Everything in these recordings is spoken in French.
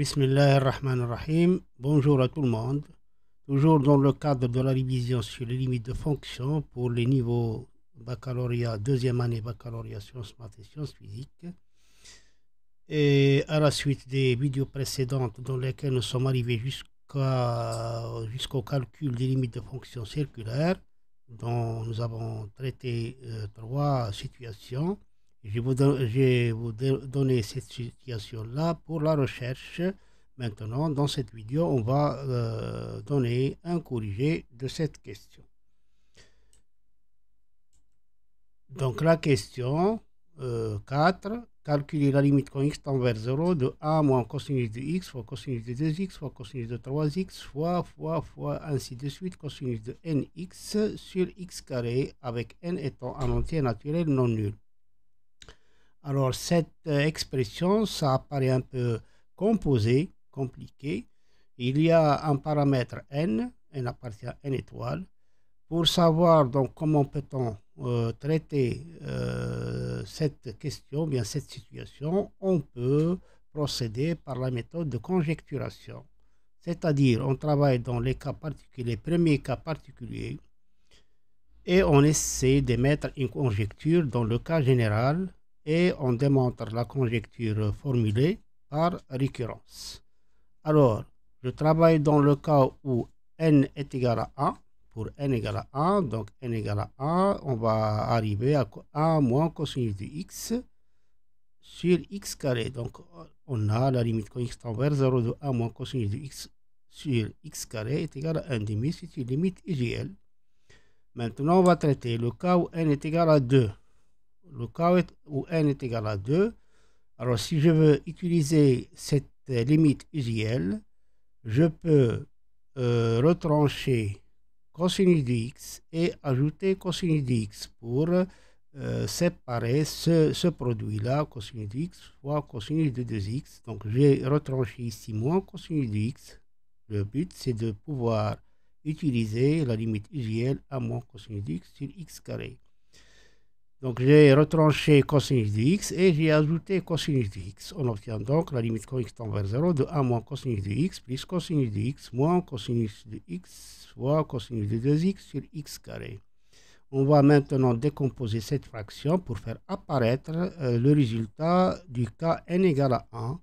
Bismillahirrahmanirrahim. Bonjour à tout le monde. Toujours dans le cadre de la révision sur les limites de fonction pour les niveaux baccalauréat, deuxième année baccalauréat sciences maths et sciences physiques. Et à la suite des vidéos précédentes dans lesquelles nous sommes arrivés jusqu'au calcul des limites de fonction circulaires, dont nous avons traité trois situations. Je vais vous donner cette situation-là pour la recherche. Maintenant, dans cette vidéo, on va donner un corrigé de cette question. Donc, la question 4, calculer la limite quand x tend vers 0 de a moins cosinus de x fois cosinus de 2x fois cosinus de 3x fois ainsi de suite cosinus de nx sur x carré avec n étant un entier naturel non nul. Alors, cette expression, ça apparaît un peu compliqué. Il y a un paramètre n appartient à n étoile. Pour savoir donc comment peut-on traiter cette question, bien cette situation, on peut procéder par la méthode de conjecturation. C'est-à-dire, on travaille dans les cas particuliers, les premiers cas particuliers, et on essaie de mettre une conjecture dans le cas général, et on démontre la conjecture formulée par récurrence. Alors, je travaille dans le cas où n est égal à 1. Pour n égale à 1, donc n égale à 1, on va arriver à 1 moins cosinus de x sur x carré. Donc, on a la limite quand x tend vers 0 de 1 moins cosinus de x sur x carré est égal à 1 demi. C'est une limite usuelle. Maintenant, on va traiter le cas où n est égal à 2. Le cas où n est égal à 2, alors si je veux utiliser cette limite usuelle, je peux retrancher cosinus de x et ajouter cosinus de x pour séparer ce produit-là, cosinus de x fois cosinus de 2x. Donc j'ai retranché ici moins cosinus de x. Le but, c'est de pouvoir utiliser la limite usuelle à moins cosinus de x sur x carré. Donc j'ai retranché cosinus de x et j'ai ajouté cosinus de x. On obtient donc la limite quand x tend vers 0 de 1 moins cosinus de x plus cosinus de x moins cosinus de x fois cosinus de 2x sur x carré. On va maintenant décomposer cette fraction pour faire apparaître le résultat du cas n égale à 1.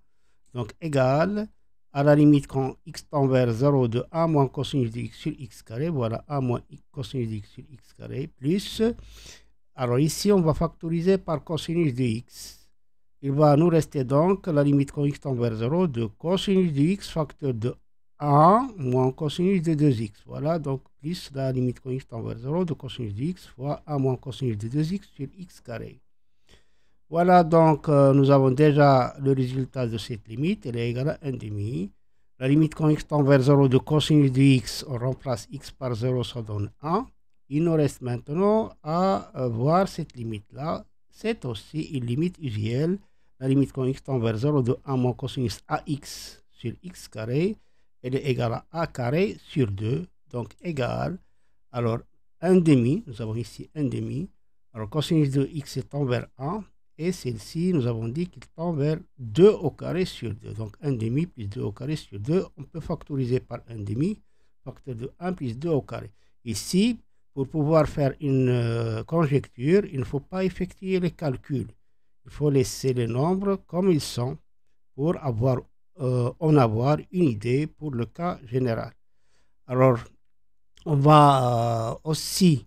Donc égal à la limite quand x tend vers 0 de 1 moins cosinus de x sur x carré. Voilà 1 moins cosinus de x sur x carré plus... Alors ici, on va factoriser par cosinus de x. Il va nous rester donc la limite quand x tend vers 0 de cosinus de x facteur de 1 moins cosinus de 2x. Voilà, donc plus la limite quand x tend vers 0 de cosinus de x fois 1 moins cosinus de 2x sur x carré. Voilà, donc nous avons déjà le résultat de cette limite. Elle est égale à 1 demi. La limite quand x tend vers 0 de cosinus de x, on remplace x par 0, ça donne 1. Il nous reste maintenant à voir cette limite-là. C'est aussi une limite usuelle. La limite quand x tend vers 0 de 1 moins cosinus ax sur x carré, elle est égale à a carré sur 2. Donc égale, alors 1 demi, nous avons ici 1 demi. Alors cosinus de x tend vers 1. Et celle-ci, nous avons dit qu'il tend vers 2 au carré sur 2. Donc 1 demi plus 2 au carré sur 2. On peut factoriser par 1 demi, facteur de 1 plus 2 au carré. Ici, pour pouvoir faire une conjecture, il ne faut pas effectuer les calculs. Il faut laisser les nombres comme ils sont pour en avoir une idée pour le cas général. Alors, on va aussi,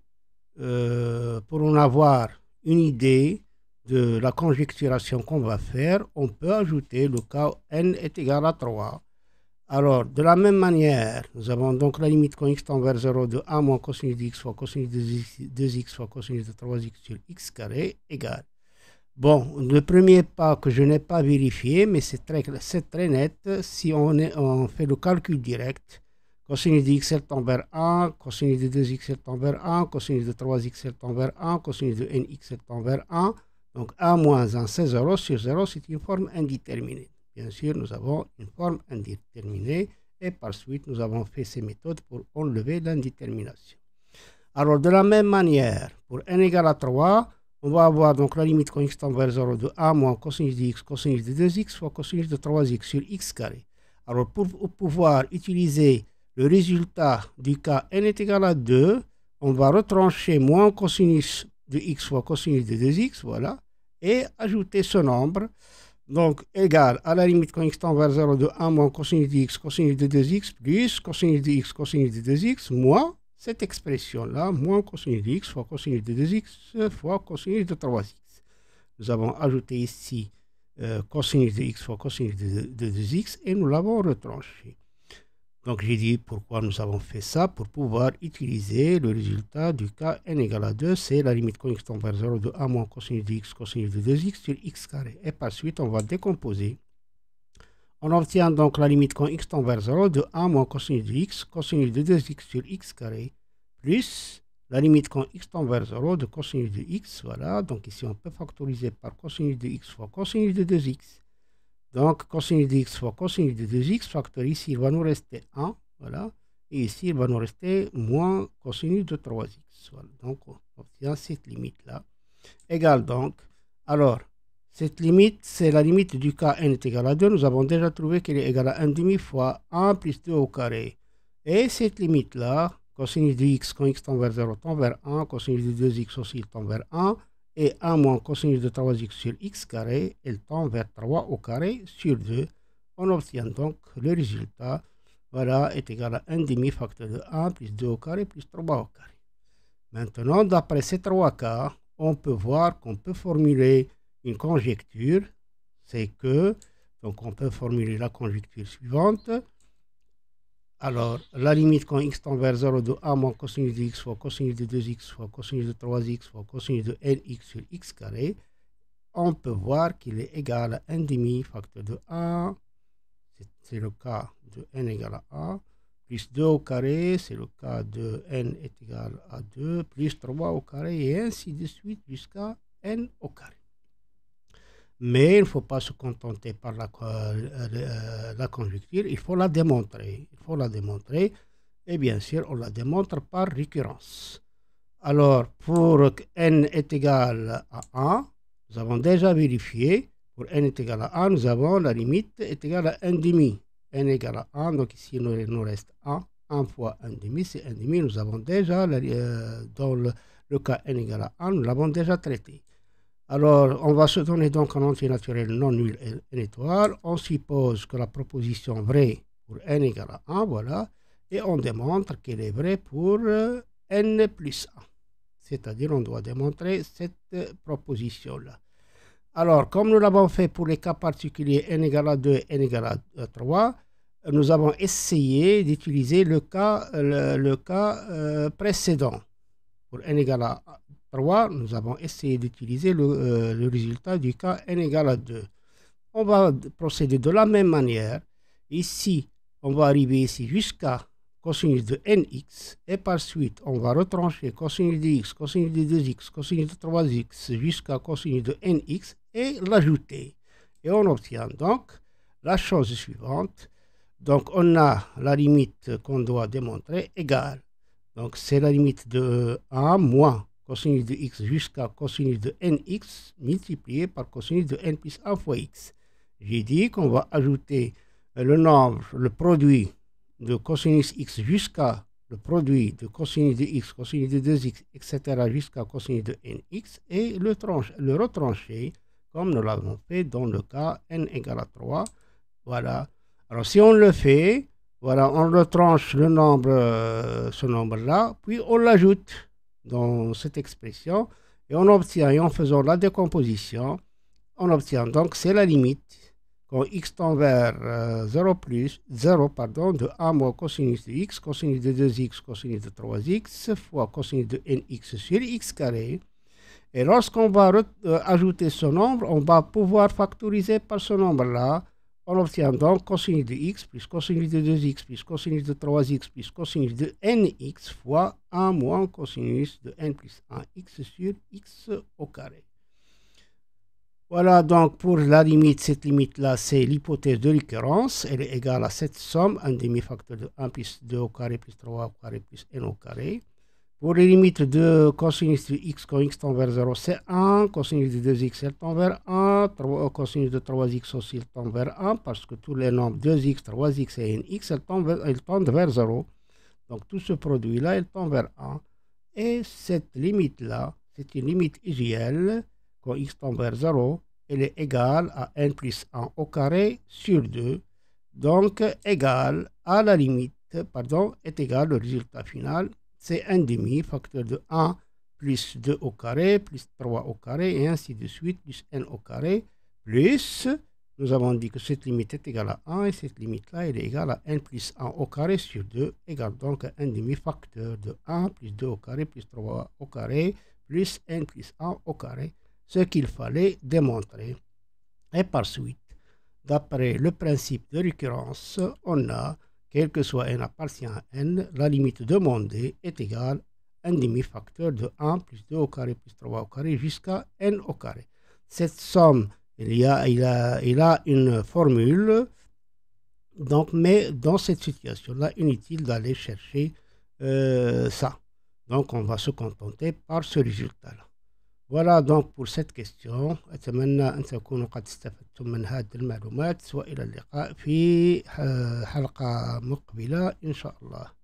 pour en avoir une idée de la conjecturation qu'on va faire, on peut ajouter le cas où n est égal à 3. Alors, de la même manière, nous avons donc la limite quand x tend vers 0 de 1 moins cosinus de x fois cosinus de 2x fois cosinus de 3x sur x carré égale. Bon, le premier pas que je n'ai pas vérifié, mais c'est très net, si on fait le calcul direct, cosinus de x tend vers 1, cosinus de 2x tend vers 1, cosinus de 3x tend vers 1, cosinus de nx tend vers 1, donc 1 moins 1, c'est 0 sur 0, c'est une forme indéterminée. Bien sûr, nous avons une forme indéterminée et par suite, nous avons fait ces méthodes pour enlever l'indétermination. Alors, de la même manière, pour n égale à 3, on va avoir donc la limite quand x tend vers 0 de 1 moins cosinus de x, cosinus de 2x fois cosinus de 3x sur x carré. Alors, pour pouvoir utiliser le résultat du cas n est égal à 2, on va retrancher moins cosinus de x fois cosinus de 2x, voilà, et ajouter ce nombre, donc égal à la limite quand x tend vers 0 de 1 moins cosinus de x, cosinus de 2x, plus cosinus de x, cosinus de 2x, moins cette expression-là, moins cosinus de x fois cosinus de 2x fois cosinus de 3x. Nous avons ajouté ici cosinus de x fois cosinus de 2x et nous l'avons retranché. Donc j'ai dit pourquoi nous avons fait ça, pour pouvoir utiliser le résultat du cas n égale à 2, c'est la limite quand x tend vers 0 de 1 moins cosinus de x, cosinus de 2x sur x carré. Et par suite, on va décomposer. On obtient donc la limite quand x tend vers 0 de 1 moins cosinus de x, cosinus de 2x sur x carré, plus la limite quand x tend vers 0 de cosinus de x, voilà. Donc ici, on peut factoriser par cosinus de x fois cosinus de 2x. Donc, cosinus de x fois cosinus de 2x, facteur ici, il va nous rester 1, voilà. Et ici, il va nous rester moins cosinus de 3x. Voilà. Donc, on obtient cette limite-là. Égale donc, alors, cette limite, c'est la limite du cas n est égal à 2. Nous avons déjà trouvé qu'elle est égale à 1,5 fois 1 plus 2 au carré. Et cette limite-là, cosinus de x quand x tend vers 0 tend vers 1, cosinus de 2x aussi tend vers 1, et 1 moins cosinus de 3x sur x carré, elle tend vers 3 au carré sur 2. On obtient donc le résultat, voilà, est égal à 1,5 facteur de 1 plus 2 au carré plus 3 au carré. Maintenant, d'après ces trois cas, on peut voir qu'on peut formuler une conjecture, c'est que, donc on peut formuler la conjecture suivante. Alors, la limite quand x tend vers 0 de 1 moins cosinus de x fois cosinus de 2x fois cosinus de 3x fois cosinus de nx sur x carré, on peut voir qu'il est égal à 1,5 facteur de 1, c'est le cas de n égale à 1, plus 2 au carré, c'est le cas de n est égal à 2, plus 3 au carré, et ainsi de suite jusqu'à n au carré. Mais il ne faut pas se contenter par la conjecture, il faut la démontrer. Il faut la démontrer, et bien sûr, on la démontre par récurrence. Alors, pour n est égal à 1, nous avons déjà vérifié. Pour n est égal à 1, nous avons la limite est égale à 1,5. n égale à 1, donc ici, il nous reste 1. 1 fois 1,5, c'est 1,5. Nous avons déjà, dans le cas n égale à 1, nous l'avons déjà traité. Alors, on va se donner donc un entier naturel non nul n étoile. On suppose que la proposition vraie pour n égale à 1, voilà. Et on démontre qu'elle est vraie pour n plus 1. C'est-à-dire, on doit démontrer cette proposition-là. Alors, comme nous l'avons fait pour les cas particuliers n égale à 2 et n égale à 3, nous avons essayé d'utiliser le cas précédent. Pour n égale à 3, nous avons essayé d'utiliser le résultat du cas n égale à 2. On va procéder de la même manière. Ici, on va arriver ici jusqu'à cosinus de nx, et par suite, on va retrancher cosinus de x, cosinus de 2x, cosinus de 3x jusqu'à cosinus de nx et l'ajouter. Et on obtient donc la chose suivante. Donc, on a la limite qu'on doit démontrer égale. Donc, c'est la limite de 1 moins cosinus de x jusqu'à cosinus de nx multiplié par cosinus de n plus 1 fois x. J'ai dit qu'on va ajouter le nombre, le produit de cosinus x jusqu'à le produit de cosinus de x, cosinus de 2x, etc. jusqu'à cosinus de nx et le retrancher comme nous l'avons fait dans le cas n égale à 3. Voilà. Alors, si on le fait, voilà, on retranche le nombre, ce nombre-là, puis on l'ajoute dans cette expression et on obtient, et en faisant la décomposition, on obtient donc, c'est la limite quand x tend vers 0 de 1 moins cosinus de x, cosinus de 2x, cosinus de 3x fois cosinus de nx sur x carré. Et lorsqu'on va ajouter ce nombre, on va pouvoir factoriser par ce nombre-là. On obtient donc cosinus de x plus cosinus de 2x plus cosinus de 3x plus cosinus de nx fois 1 moins cosinus de n plus 1x sur x au carré. Voilà donc pour la limite, cette limite-là, c'est l'hypothèse de récurrence. Elle est égale à cette somme, un demi-facteur de 1 plus 2 au carré plus 3 au carré plus n au carré. Pour les limites de cosinus de x quand x tend vers 0, c'est 1. Cosinus de 2x, elle tend vers 1. Cosinus de 3x aussi, elle tend vers 1. Parce que tous les nombres 2x, 3x et nx, elles tendent vers 0. Donc tout ce produit-là, il tend vers 1. Et cette limite-là, c'est une limite IGL. Quand x tend vers 0, elle est égale à n plus 1 au carré sur 2. Donc égale à la limite, est égal au résultat final. C'est 1 demi, facteur de 1 plus 2 au carré, plus 3 au carré, et ainsi de suite, plus n au carré, plus, nous avons dit que cette limite est égale à 1, et cette limite-là, elle est égale à n plus 1 au carré sur 2, égale donc à 1 demi facteur de 1 plus 2 au carré, plus 3 au carré, plus n plus 1 au carré, ce qu'il fallait démontrer. Et par suite, d'après le principe de récurrence, on a quel que soit n appartient à n, la limite demandée est égale à un demi-facteur de 1 plus 2 au carré plus 3 au carré jusqu'à n au carré. Cette somme, il a une formule, donc, mais dans cette situation-là, inutile d'aller chercher ça. Donc, on va se contenter par ce résultat-là. Voilà donc pour cette question. أتمنى أن تكونوا قد استفدتم من هذه المعلومات وإلى اللقاء في حلقة مقبلة إن شاء الله.